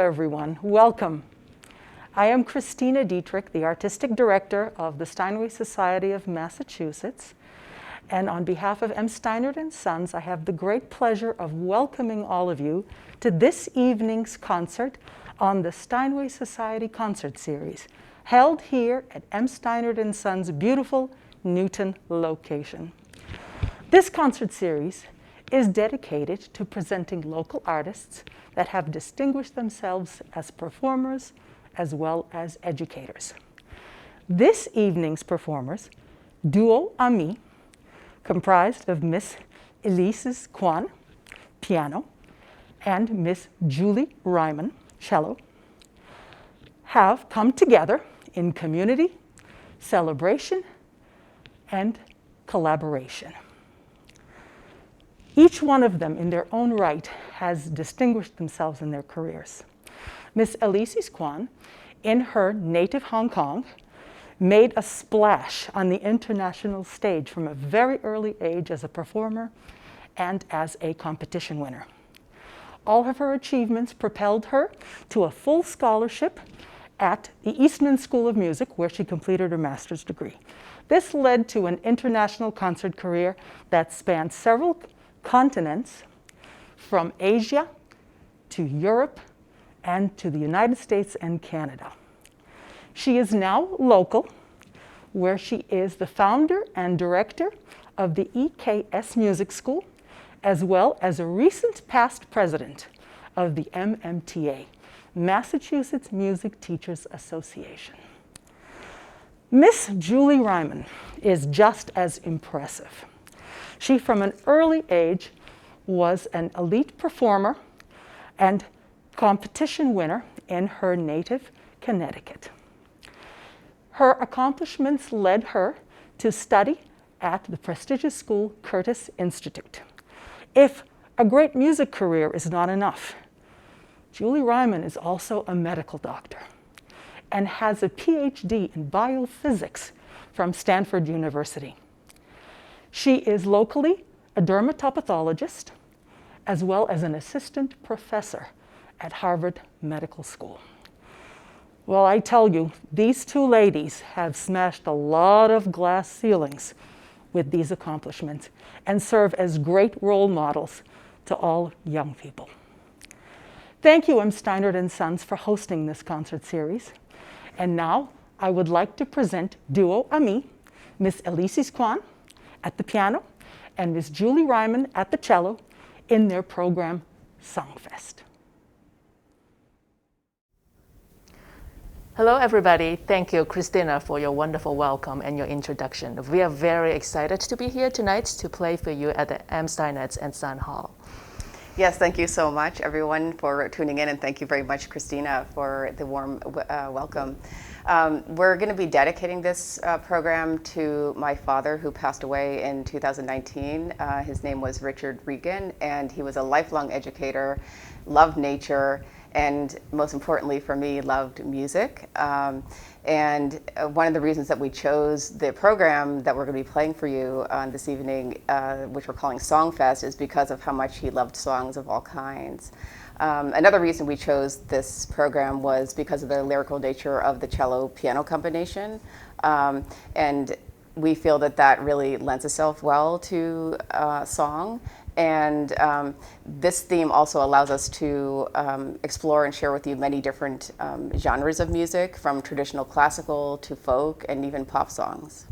everyone. Welcome. I am Christina Dietrich, the Artistic Director of the Steinway Society of Massachusetts. And on behalf of M. Steinert & Sons, I have the great pleasure of welcoming all of you to this evening's concert on the Steinway Society Concert Series, held here at M. Steinert & Sons' beautiful Newton location. This concert series is dedicated to presenting local artists that have distinguished themselves as performers as well as educators. This evening's performers, Duo Amie, comprised of Miss Ellyses Kuan, piano, and Miss Julie Reimann, cello, have come together in community, celebration, and collaboration. Each one of them, in their own right, has distinguished themselves in their careers. Miss Ellyses Kuan, in her native Hong Kong, made a splash on the international stage from a very early age as a performer and as a competition winner. All of her achievements propelled her to a full scholarship at the Eastman School of Music, where she completed her master's degree. This led to an international concert career that spanned several continents, from Asia to Europe and to the United States and Canada. She is now local, where she is the founder and director of the EKS Music School, as well as a recent past president of the MMTA, Massachusetts Music Teachers Association. Miss Julie Reimann is just as impressive. She, from an early age, was an elite performer and competition winner in her native Connecticut. Her accomplishments led her to study at the prestigious school Curtis Institute. If a great music career is not enough, Julie Reimann is also a medical doctor and has a PhD in biophysics from Stanford University. She is locally a dermatopathologist, as well as an assistant professor at Harvard Medical School. Well, I tell you, these two ladies have smashed a lot of glass ceilings with these accomplishments and serve as great role models to all young people. Thank you, M. Steinert & Sons, for hosting this concert series. And now I would like to present Duo Amie, Miss Ellyses Kuan at the piano and Miss Julie Reimann at the cello in their program, Songfest. Hello, everybody. Thank you, Christina, for your wonderful welcome and your introduction. We are very excited to be here tonight to play for you at the M. Steinert & Son Hall. Yes, thank you so much, everyone, for tuning in, and thank you very much, Christina, for the warm welcome. We're going to be dedicating this program to my father, who passed away in 2019. His name was Richard Regan, and he was a lifelong educator, loved nature, and most importantly for me, loved music. And one of the reasons that we chose the program that we're going to be playing for you this evening, which we're calling Songfest, is because of how much he loved songs of all kinds. Another reason we chose this program was because of the lyrical nature of the cello-piano combination. And we feel that that really lends itself well to song. And this theme also allows us to explore and share with you many different genres of music, from traditional classical to folk and even pop songs.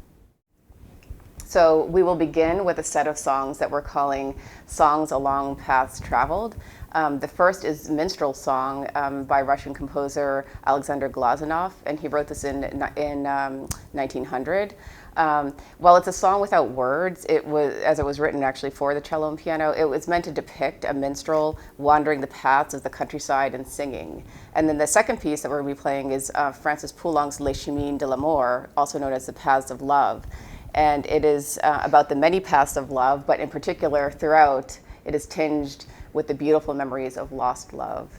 So we will begin with a set of songs that we're calling Songs Along Paths Traveled. The first is Minstral Song by Russian composer Alexander Glazunov, and he wrote this in 1900. While it's a song without words, as it was written actually for the cello and piano, it was meant to depict a minstrel wandering the paths of the countryside and singing. And then the second piece that we're going to be playing is Francis Poulenc's Les Chemins de l'amour, also known as The Paths of Love. And it is about the many paths of love, but in particular, throughout, it is tinged with the beautiful memories of lost love.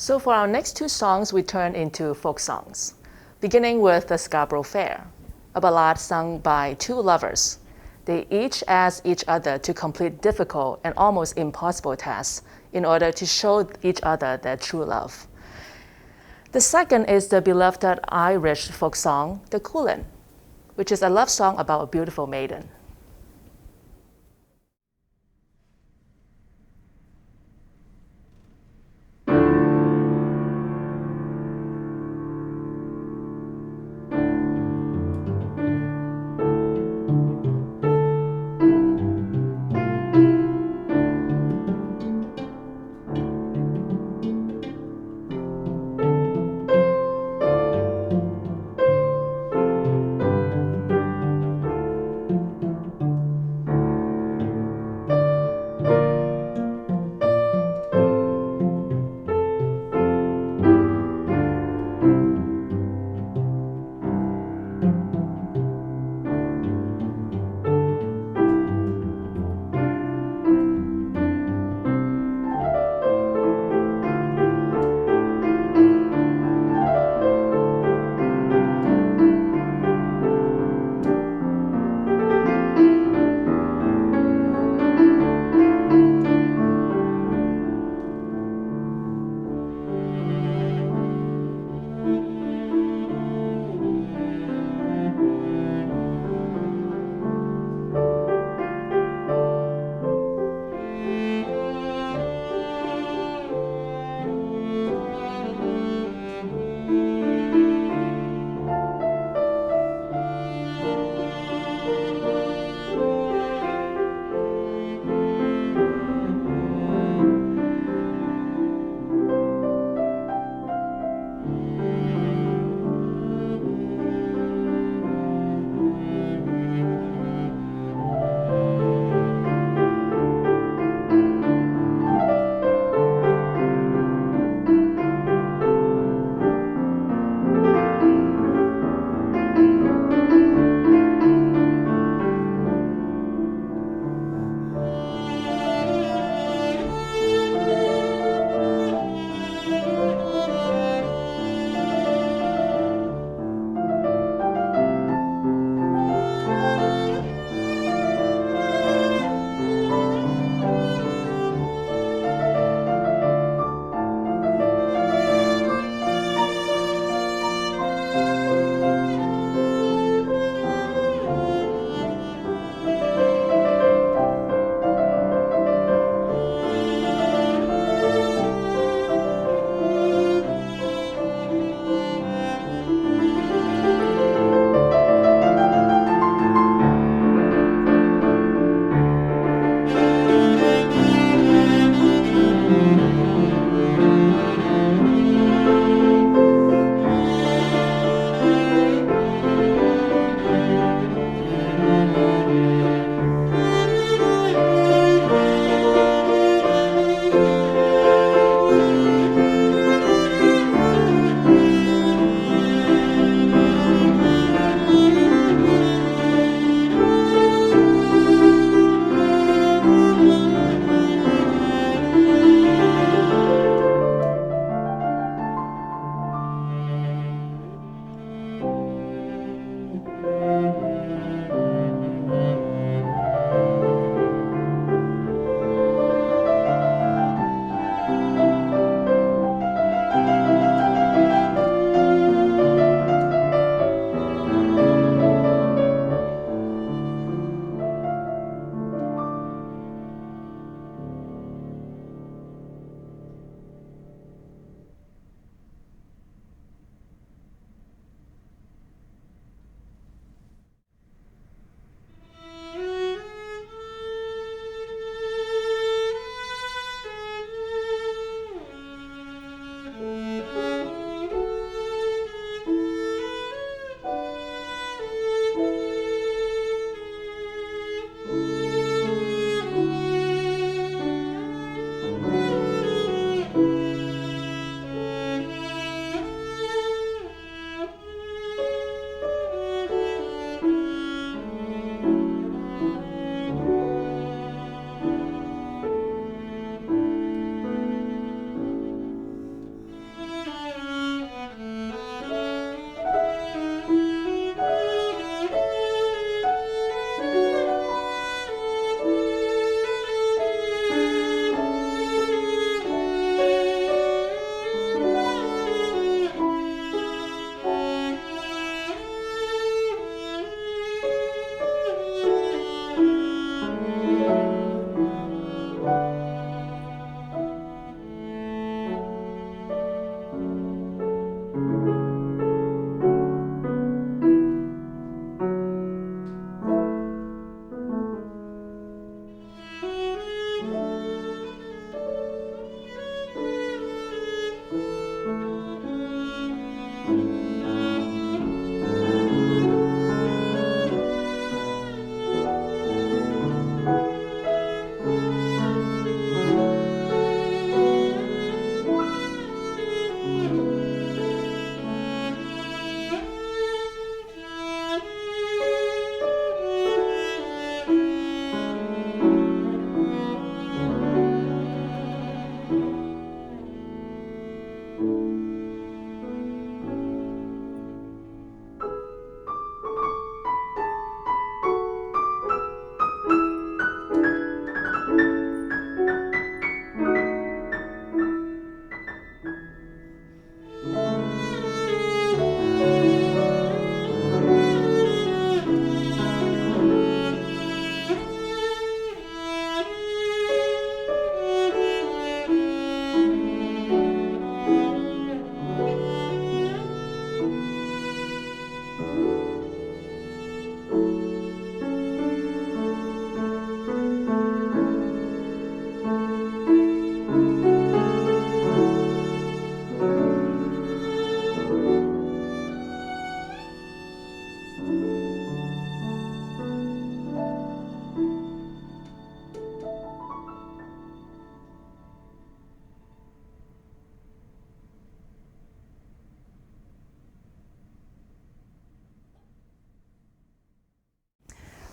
So for our next two songs, we turn into folk songs, beginning with the Scarborough Fair, a ballad sung by two lovers. They each ask each other to complete difficult and almost impossible tasks in order to show each other their true love. The second is the beloved Irish folk song, the Coolin, which is a love song about a beautiful maiden.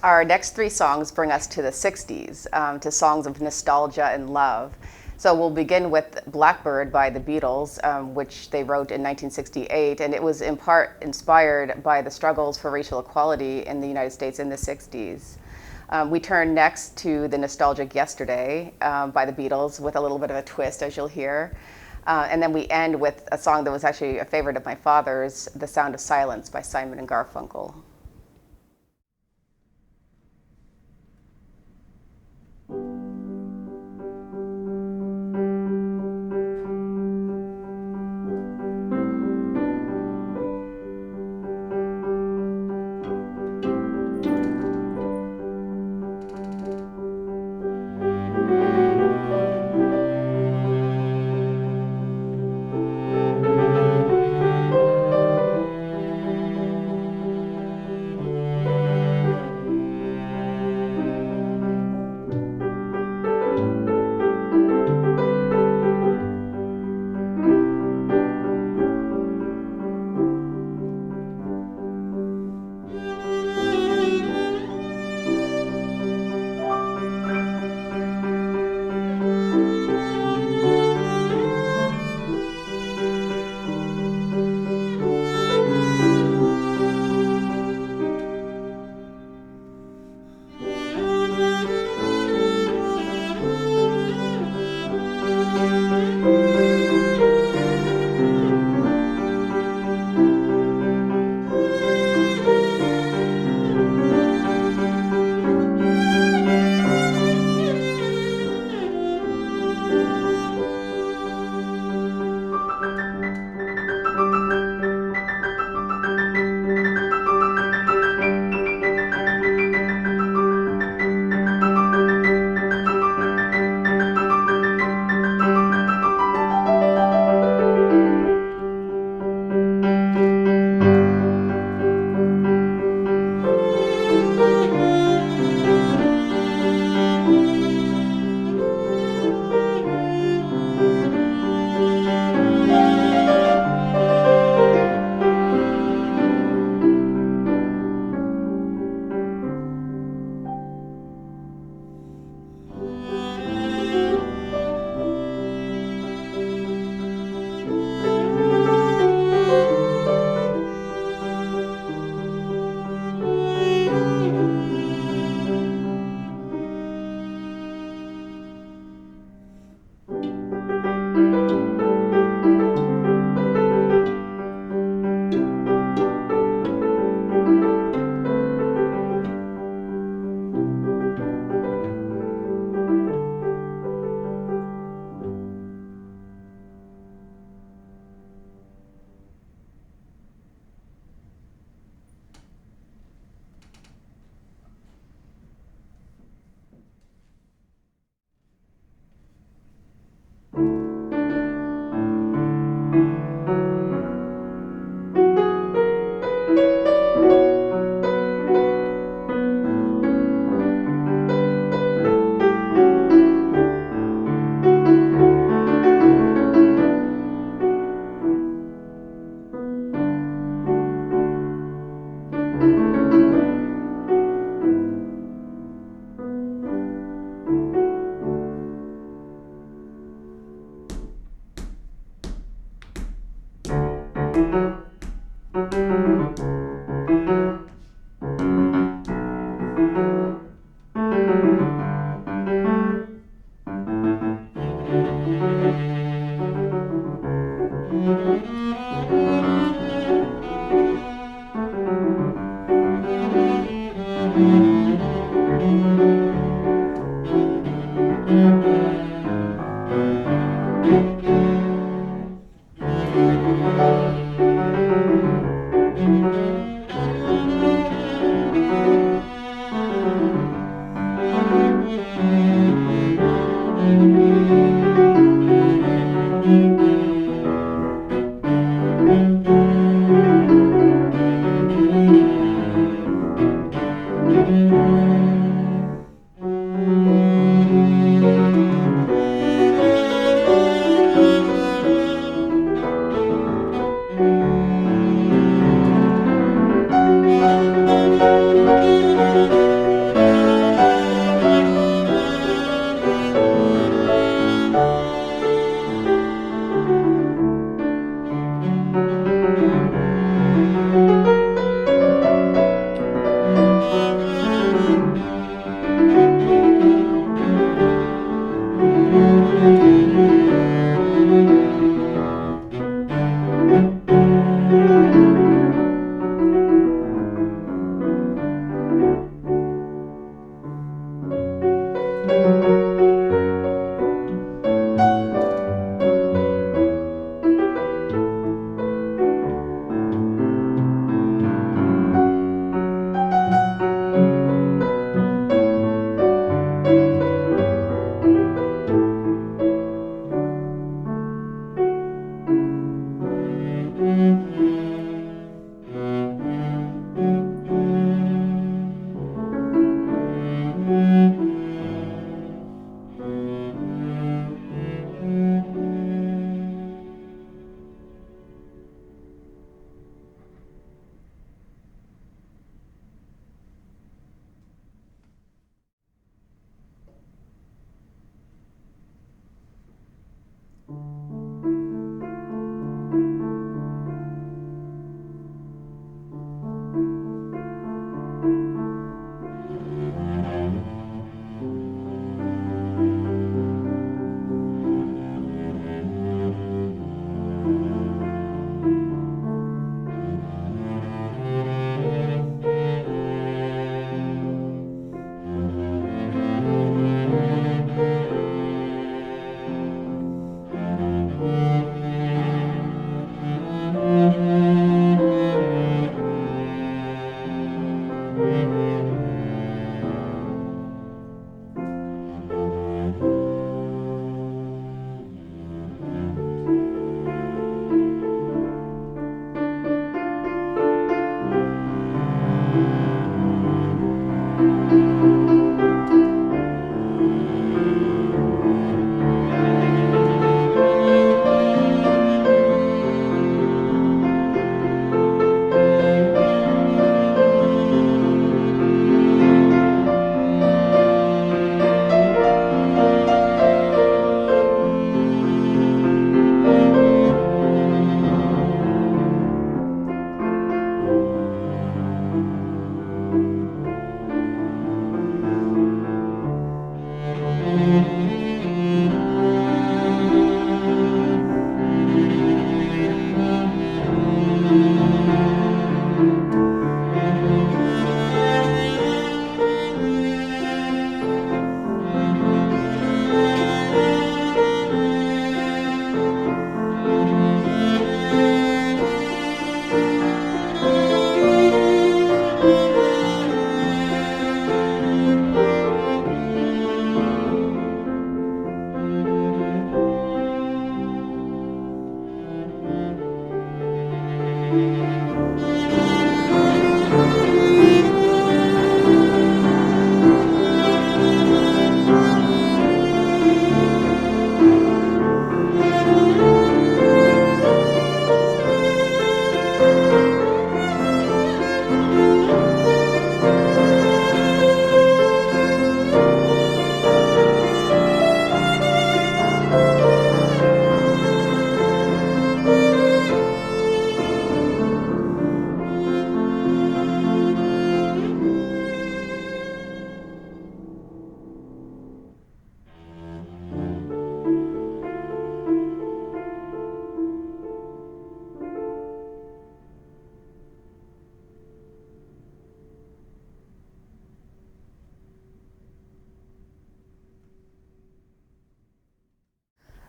Our next three songs bring us to the 60s, to songs of nostalgia and love. So we'll begin with Blackbird by the Beatles, which they wrote in 1968, and it was in part inspired by the struggles for racial equality in the United States in the 60s. We turn next to the nostalgic Yesterday by the Beatles with a little bit of a twist, as you'll hear. And then we end with a song that was actually a favorite of my father's, The Sound of Silence by Simon and Garfunkel.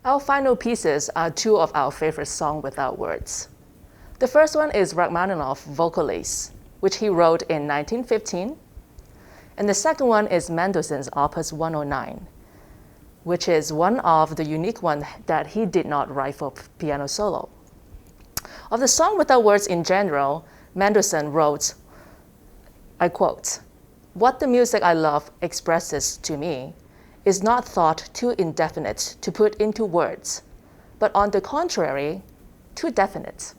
Our final pieces are two of our favorite songs without words. The first one is Rachmaninoff Vocalise, which he wrote in 1915. And the second one is Mendelssohn's Opus 109, which is one of the unique ones that he did not write for piano solo. Of the song without words in general, Mendelssohn wrote, I quote, "What the music I love expresses to me is not thought too indefinite to put into words, but on the contrary, too definite."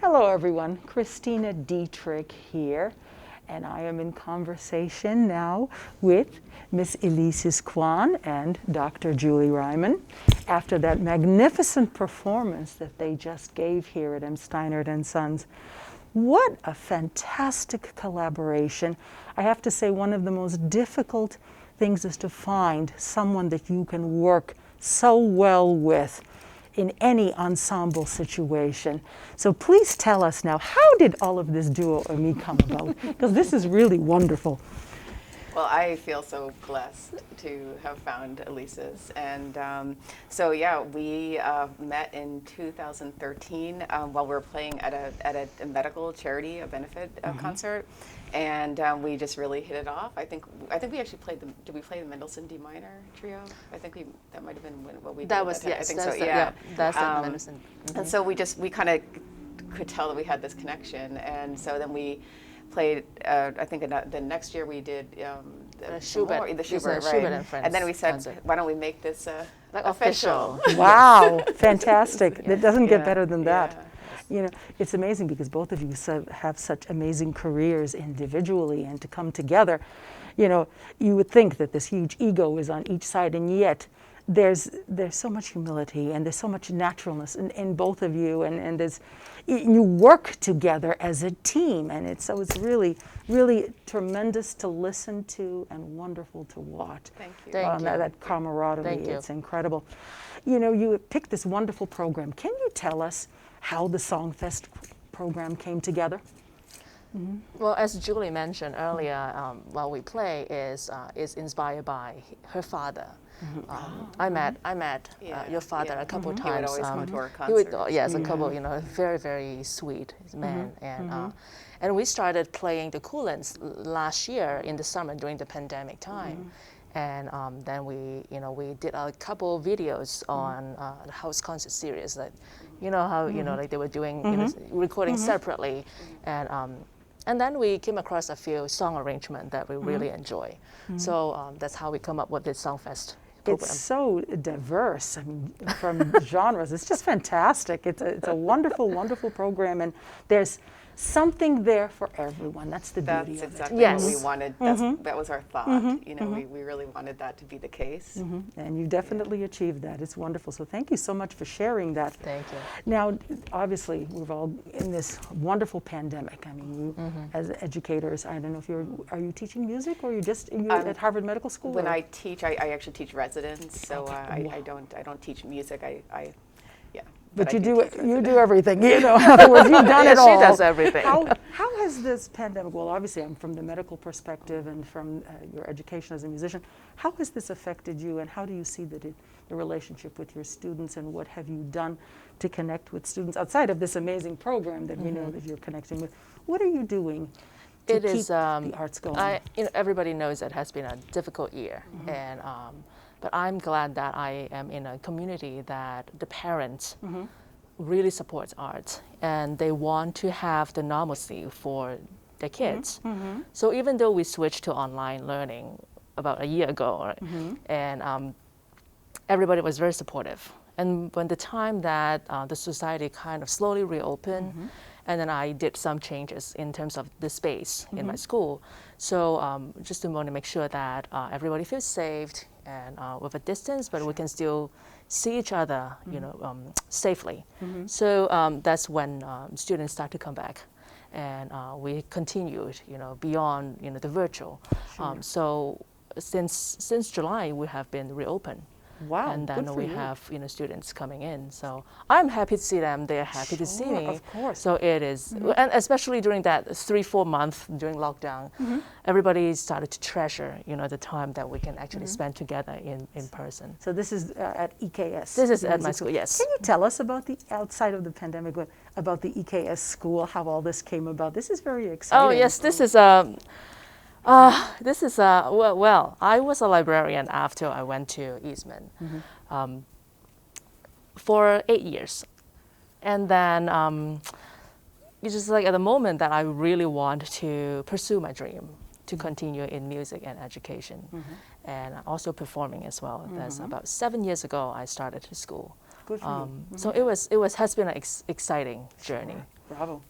Hello everyone, Christina Dietrich here, and I am in conversation now with Miss Ellyses Kuan and Dr. Julie Reimann after that magnificent performance that they just gave here at Steinert and Sons. What a fantastic collaboration. I have to say one of the most difficult things is to find someone that you can work so well with in any ensemble situation. So please tell us now, how did all of this duo Amie come about? Because this is really wonderful. Well, I feel so blessed to have found Ellyses. And so, yeah, we met in 2013 while we were playing at a medical charity, a benefit concert. And we just really hit it off. I think we actually played did we play the Mendelssohn D minor trio? I think that might have been what we did. That was, yes, I think that's so, yeah. That's the Mendelssohn. And so we kind of could tell that we had this connection. And so then we played, I think the next year we did the Schubert, right? And Friends and then we said, concert. why don't we make this Like official? Wow, fantastic. It doesn't get Yeah, better than that. yeah. You know, it's amazing because both of you have such amazing careers individually, and to come together, you know, you would think that this huge ego is on each side, and yet there's so much humility and there's so much naturalness in both of you, and you work together as a team, and it's really, really tremendous to listen to and wonderful to watch. Thank you. Thank you. That camaraderie, Thank you. it's incredible. You know, you picked this wonderful program. Can you tell us how the Songfest program came together? Well, as Julie mentioned earlier, while we play is inspired by her father. I met your father a couple of He would times. always come to our He would, concerts. yes, a couple. You know, very, very sweet man, and we started playing the Coolins last year in the summer during the pandemic time. And then we did a couple videos on the house concert series that, you know how like they were doing recording separately, and then we came across a few song arrangements that we really enjoy. So that's how we come up with this Songfest program. It's so diverse. I mean, from genres, it's just fantastic. It's a wonderful, wonderful program, and there's something there for everyone. That's the beauty That's of it. exactly Yes. what we wanted. That was our thought. You know, we really wanted that to be the case. And you definitely achieved that. It's wonderful. So thank you so much for sharing that. Thank you. Now, obviously, we're all in this wonderful pandemic. I mean, you as educators, I don't know if are you teaching music, or you're at Harvard Medical School? When or? I teach, I actually teach residents. So I don't teach music. But I you do do everything, you know. In other words, you've done it all. She does everything. How has this pandemic, well, obviously I'm from the medical perspective and from your education as a musician, how has this affected you, and how do you see the relationship with your students, and what have you done to connect with students outside of this amazing program that we know that you're connecting with? What are you doing to keep the arts going? Everybody knows it has been a difficult year, and but I'm glad that I am in a community that the parents really supports art, and they want to have the normalcy for their kids. So even though we switched to online learning about a year ago, and everybody was very supportive. And when the time that the society kind of slowly reopened, and then I did some changes in terms of the space in my school. So just to want to make sure that everybody feels safe and with a distance, but we can still see each other, safely. So that's when students start to come back, and we continued, beyond, the virtual. So since July, we have been reopened. Wow, and then good for we you. have students coming in. So I'm happy to see them. They're happy to see me. Of course. So it is, and especially during that 3-4 months during lockdown, everybody started to treasure the time that we can actually spend together in person. So this is at EKS. This is the at my music school, yes. Can you tell us about outside of the pandemic, about the EKS school, how all this came about? This is very exciting. Oh yes, this is well, I was a librarian after I went to Eastman for 8 years. And then it's just like at the moment that I really want to pursue my dream to continue in music and education, and also performing as well. That's about 7 years ago I started to school. Good for you. So it has been an exciting journey. Bravo.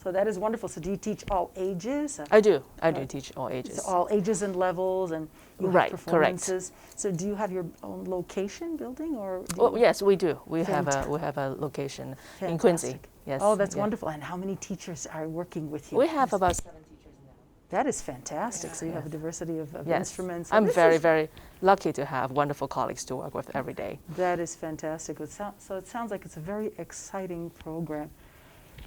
So that is wonderful. So do you teach all ages? I do teach all ages. So all ages and levels, and you Right, have correct. performances. So do you have your own location building, or? Do Oh, you- yes, we do. We have a location in Quincy. Fantastic. Yes. Oh, that's yeah. wonderful. And how many teachers are working with you? We have about 7 teachers now. That is fantastic. So you have a diversity of Yes. instruments. I'm This very, is- very lucky to have wonderful colleagues to work with every day. That is fantastic. So it sounds like it's a very exciting program.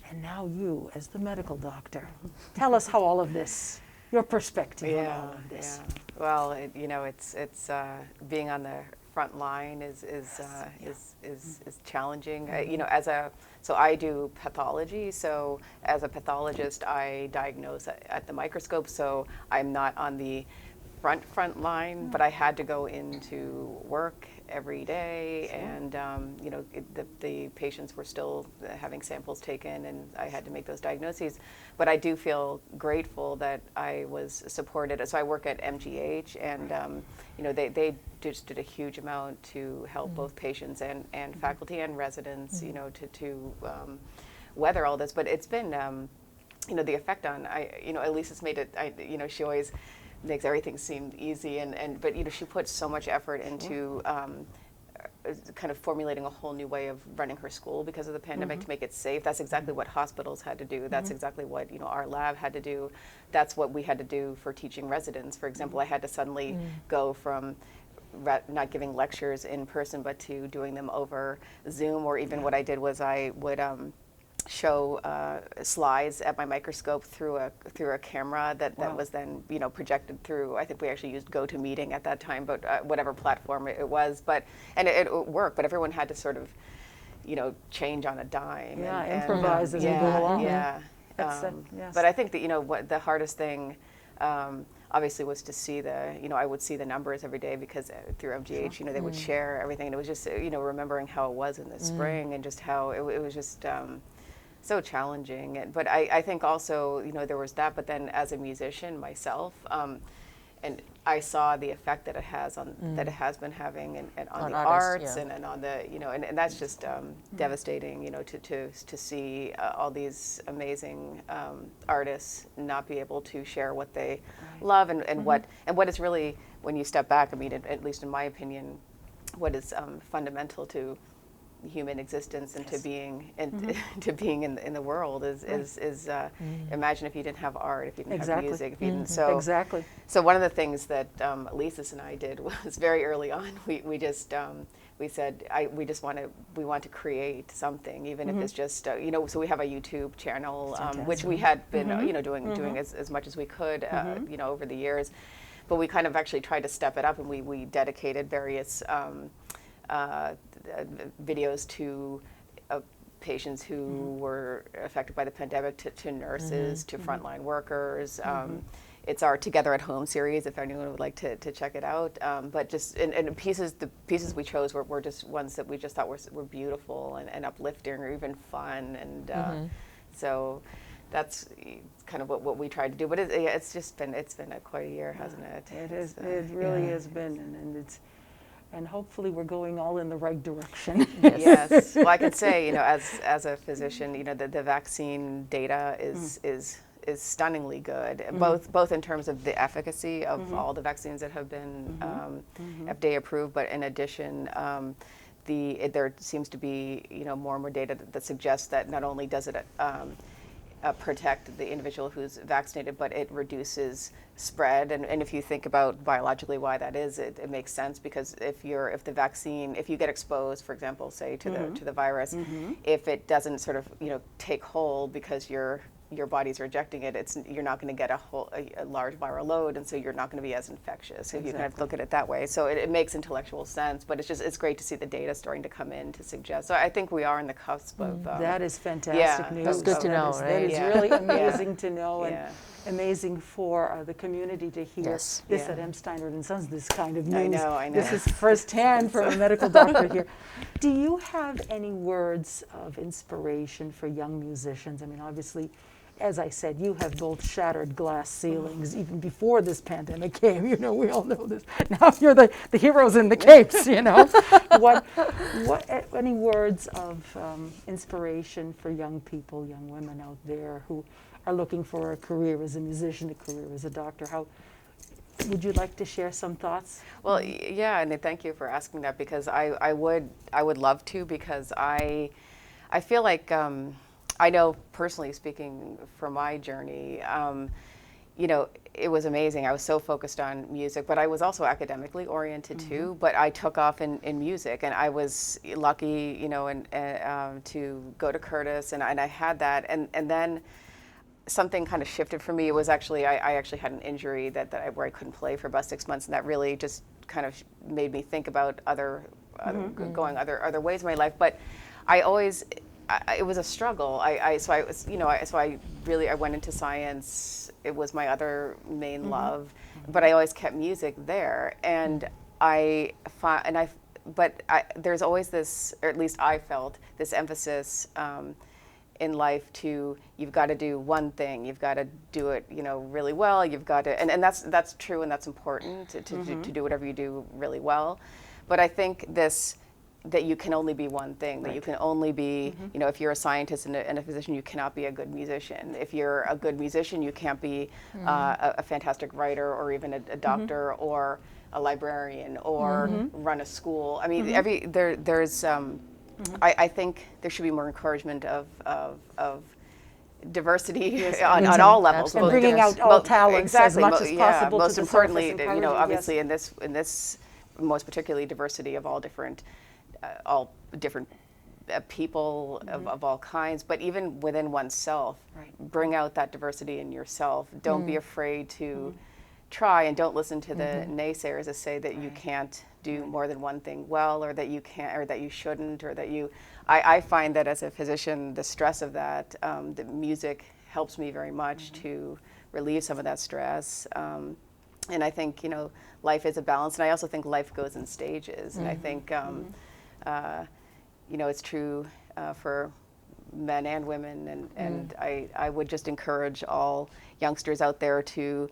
And now you, as the medical doctor, tell us how all of this, your perspective on all of this. Well, it's being on the front line is challenging. So I do pathology. So as a pathologist, I diagnose at the microscope. So I'm not on the front line, but I had to go into work every day, and the patients were still having samples taken, and I had to make those diagnoses. But I do feel grateful that I was supported. So I work at MGH, and they just did a huge amount to help both patients and faculty and residents, to weather all this. But it's been, the effect on Elise has made it. She always makes everything seem easy, but she puts so much effort into kind of formulating a whole new way of running her school because of the pandemic to make it safe. That's exactly what hospitals had to do. That's exactly what our lab had to do. That's what we had to do for teaching residents. For example, I had to suddenly go from not giving lectures in person, but to doing them over Zoom, or even what I did was I would show slides at my microscope through a camera that was then projected through. I think we actually used GoToMeeting at that time, but whatever platform it was. And it worked. But everyone had to sort of change on a dime. Yeah, and improvise as we go along. Yeah. Yes. But I think that what the hardest thing. Obviously was to see I would see the numbers every day because through MGH, they would share everything. And it was just, remembering how it was in the spring and just how it was just so challenging. But I think also, there was that, but then as a musician myself, and I saw the effect that it has on, that it has been having and on the arts and on the, and that's just devastating, to see all these amazing artists not be able to share what they love and what is really, when you step back, I mean, at least in my opinion, what is fundamental to human existence and to being to being in the world is imagine if you didn't have art, if you didn't have music, if you didn't, so one of the things that Ellyses and I did was very early on we just we said we want to create something, even if it's just so we have a YouTube channel which we had been doing as much as we could over the years, but we kind of actually tried to step it up, and we dedicated various videos to patients who were affected by the pandemic, to nurses, to frontline workers. It's our Together at Home series, if anyone would like to check it out. But just and the pieces we chose were just ones that we just thought were beautiful and uplifting, or even fun, and so that's kind of what we tried to do. But it's been quite a year, hasn't it? It is. It really has been, and it's. And hopefully we're going all in the right direction. Yes. Well, I could say, as a physician, the vaccine data is stunningly good, both in terms of the efficacy of all the vaccines that have been FDA approved, but in addition, there seems to be more and more data that suggests that not only does it protect the individual who's vaccinated, but it reduces spread. And if you think about biologically why that is, it makes sense, because if you get exposed, for example, say to the virus, if it doesn't sort of take hold because your body's rejecting it, you're not going to get a large viral load, and so you're not going to be as infectious. So you kind of look at it that way. So it makes intellectual sense, but it's great to see the data starting to come in to suggest. So I think we are in the cusp of. That is fantastic news. That's good to know, right? That is really amazing to know, and amazing for the community to hear this at M. Steinert & Sons, this kind of news. I know. This is firsthand from a medical doctor here. Do you have any words of inspiration for young musicians? I mean, obviously, as I said, you have both shattered glass ceilings even before this pandemic came. You know, we all know this. Now you're the heroes in the capes, you know. What any words of inspiration for young people, young women out there who are looking for a career as a musician, a career as a doctor? How would you like to share some thoughts? Well, yeah, and thank you for asking that, because I would love to, because I feel like I know, personally speaking, for my journey, you know, it was amazing. I was so focused on music, but I was also academically oriented too. But I took off in music, and I was lucky, you know, to go to Curtis, and I had that, and then something kind of shifted for me. It was actually, I actually had an injury where I couldn't play for about 6 months, and that really just kind of made me think about going other ways in my life. But I always, it was a struggle. So I went into science. It was my other main love, but I always kept music there. And there's always this, or at least I felt this emphasis in life to, you've got to do one thing, you've got to do it, you know, really well. You've got to, and that's true, and that's important to do whatever you do really well. But I think that you can only be one thing, that you can only be, you know, if you're a scientist and a physician, you cannot be a good musician. If you're a good musician, you can't be a fantastic writer, or even a doctor, or a librarian, or run a school. I mean, there's I think there should be more encouragement of diversity on all levels. And bringing out all talents as much as possible. Most importantly, you know, obviously in this most particularly diversity of all different people of all kinds, but even within oneself, bring out that diversity in yourself. Don't be afraid to try, and don't listen to the naysayers that say that you can't do more than one thing well, or that you can't, or that you shouldn't, or that you. I find that as a physician, the stress of that, the music helps me very much to relieve some of that stress. And I think, you know, life is a balance, and I also think life goes in stages, and I think, you know, it's true for men and women, and I would just encourage all youngsters out there to,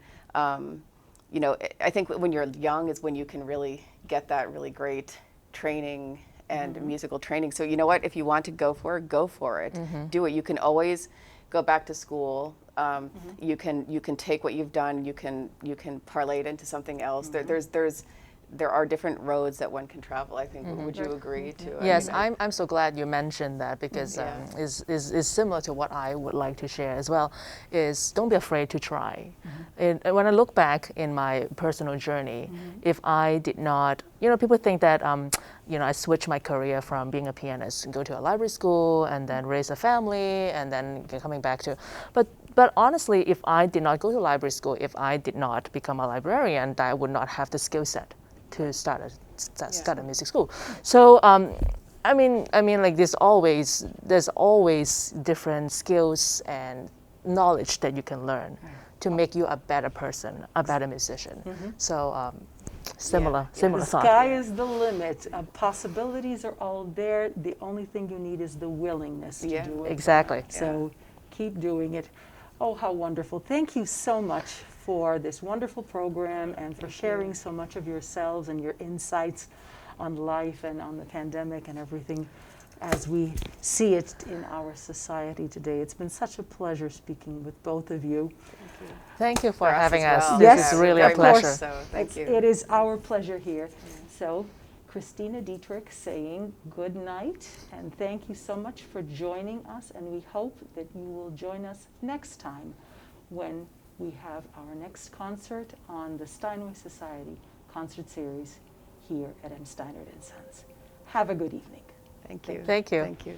you know, I think when you're young is when you can really get that really great training and musical training. So you know what, if you want to go for it, do it. You can always go back to school. You can take what you've done, you can parlay it into something else. There are different roads that one can travel, I think. Would you agree to? Yes, I'm so glad you mentioned that, because is similar to what I would like to share as well, is don't be afraid to try. And when I look back in my personal journey, if I did not, you know, people think that, you know, I switched my career from being a pianist and go to a library school and then raise a family and then coming back to, but honestly, if I did not go to library school, if I did not become a librarian, I would not have the skill set to start a music school. So I mean, like there's always different skills and knowledge that you can learn to make you a better person, a better musician. So similar The thought. sky is the limit. Possibilities are all there. The only thing you need is the willingness to do it. Exactly. So keep doing it. Oh, how wonderful. Thank you so much for this wonderful program, and for sharing so much of yourselves and your insights on life and on the pandemic and everything as we see it in our society today. It's been such a pleasure speaking with both of you. Thank you for having as us. well. This is really a Very much pleasure. so. Thank you. It is our pleasure here. So, Christina Dietrich saying good night, and thank you so much for joining us, and we hope that you will join us next time when we have our next concert on the Steinway Society concert series here at M. Steinert & Sons. Have a good evening. Thank you. Thank you. Thank you.